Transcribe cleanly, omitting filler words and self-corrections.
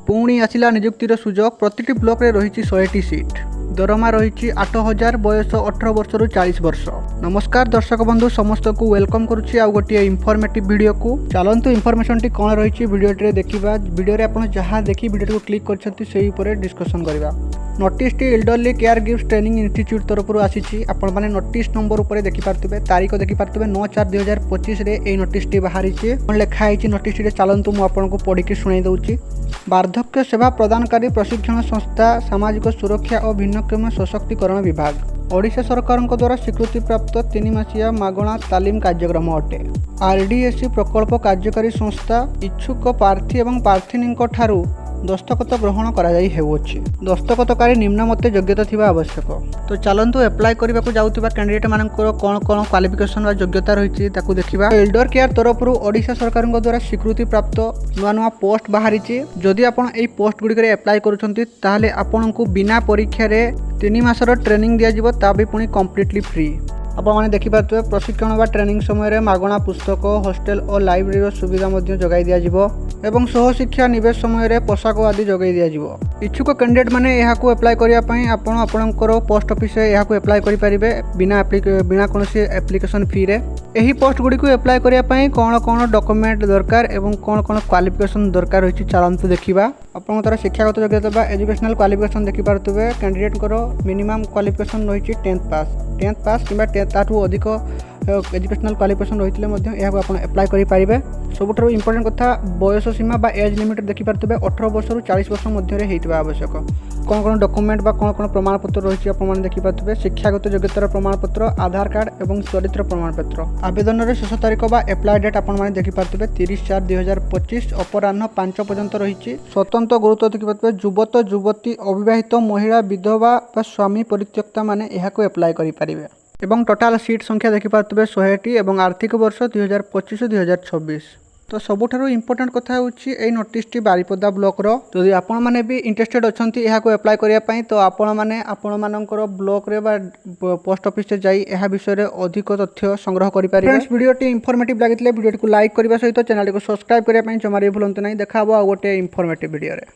पुणी आसिला निजुक्तिर सुजोग प्रतिटी ब्लॉक रे रही 100टी सीट दरमा रही 8,000 बयस 18 वर्ष रु 40 वर्ष। नमस्कार दर्शक बंधु समस्त को वेलकम करुच्ची आउ गोटे इनफॉर्मेटिव वीडियो को। चलतु इनफॉरमेशन टी कौन रही वीडियो देखा वीडियो रे आपण जहाँ देखी वीडियो को क्लिक कर डिस्कसन करवा। Notice T elderly care gift training institute तरफ आसी आपण मैंने नोटिस नंबर उपर देखिपारे तारीख देखिपारे 9/4/2025 रे ए नोटिस टी बाहरी लिखाई नोटिस टी। चलतु मुझे पढ़ी शुणाई दूची। वार्धक्य सेवा प्रदानकारी प्रशिक्षण संस्था सामाजिक सुरक्षा और भिन्नक्षम सशक्तिकरण विभाग ओडिशा सरकार द्वारा स्वीकृति प्राप्त 3 मासिया मागणा तालीम कार्यक्रम अटे। आरडीएससी प्रकल्प कार्यकारी संस्था इच्छुक प्रार्थी एवं प्रार्थीनी ठारू दस्तखत ग्रहण कराई। दस्तखतकारी निम्न मते योग्यता थिबा आवश्यक। तो चलतु एप्लाय करने को जाउथिबा कैंडिडेट मानकर कौन कौन क्वालिफिकेशन वा योग्यता रही देखा। एल्डर केयर तरफ ओडिशा सरकार द्वारा स्वीकृति प्राप्त नुआ नुआ पोस्ट बाहरी। जदि आपण एई पोस्ट गुडी करे एप्लाय करूछंती ताहाले आपनकु बिना परीक्षा रे 3 मासर ट्रेनिंग दिया जिवो ता भी पुणी कंप्लीटली फ्री। आपने देखिपे प्रशिक्षण व ट्रेनिंग समय मागणा पुस्तक हॉस्टेल और लाइब्रेरी सुविधा जगाई दिज्व एवं सहशिक्षा निवेश समय पोशाक आदि जगै दिज्व। इच्छुक कैंडिडेट मैंने यहाँ एप्लाय करने आपणकर पोस्ट ऑफिस यहाँ एप्लाय करेंगे बिना कौन एप्लिकेशन फी रे। यही पोस्ट गुड़ी को एप्लाय करने कौन कौन डॉक्यूमेंट दरकार एवं कौन कौन क्वालिफिकेशन दरकार रही चलतु देखा। आपन तार शिक्षागत योग्यता एजुकेशनल क्वालिफिकेशन देखिपे कैंडिडेट मिनिमम क्वालिफिकेशन रही 10th पास कि ताठू अधिक एजुकेशनल क्वालिफिकेशन रही है एप्लाय करेंगे। सबुठार इंपोर्टेंट कथा बयस सीमा बा एज लिमिट देखिपे 18 वर्ष रु 40 वर्ष मध्य होता आवश्यक। कौन कौन डॉक्यूमेंट बा कौन कौन प्रमाणपत्र रही है देखिपे शिक्षागत योग्यतार प्रमाणपत्र आधार कार्ड एवं चरित्र प्रमाणपत्र। आवेदन शेष तारीख बा एप्लाय डेट आपने देखिपे 30/4/2025 अपराह्न 5 पर्यंत रही। स्वतंत्र गुरुत्व देखिपे युवत युवती अविवाहित महिला विधवा स्वामी परित्यक्ता माने यहां एप्लाय करेंगे। एवं टोटाल सीट संख्या देखिपे 100टी एवं आर्थिक वर्ष 2025-2026। तो सबुठारु इंपोर्टेंट कथा होची ए नोटिस टी बारिपदा ब्लॉक रो। जदि आपण माने भी इंटरेस्टेड अछंती एहा को अप्लाई करिया पई तो आपण माने आपण मानकर ब्लॉक रे बा पोस्ट ऑफिस से जाई एहा विषय रे अधिक तथ्य संग्रह करि पारिबे। फ्रेंड्स वीडियो टी इंफॉर्मेटिव लागितले वीडियो को लाइक करबा सहित चैनल को सब्सक्राइब करिया पई जमारे भूलंतु नै। देखा हबो गोटे इंफॉर्मेटिव वीडियो रे।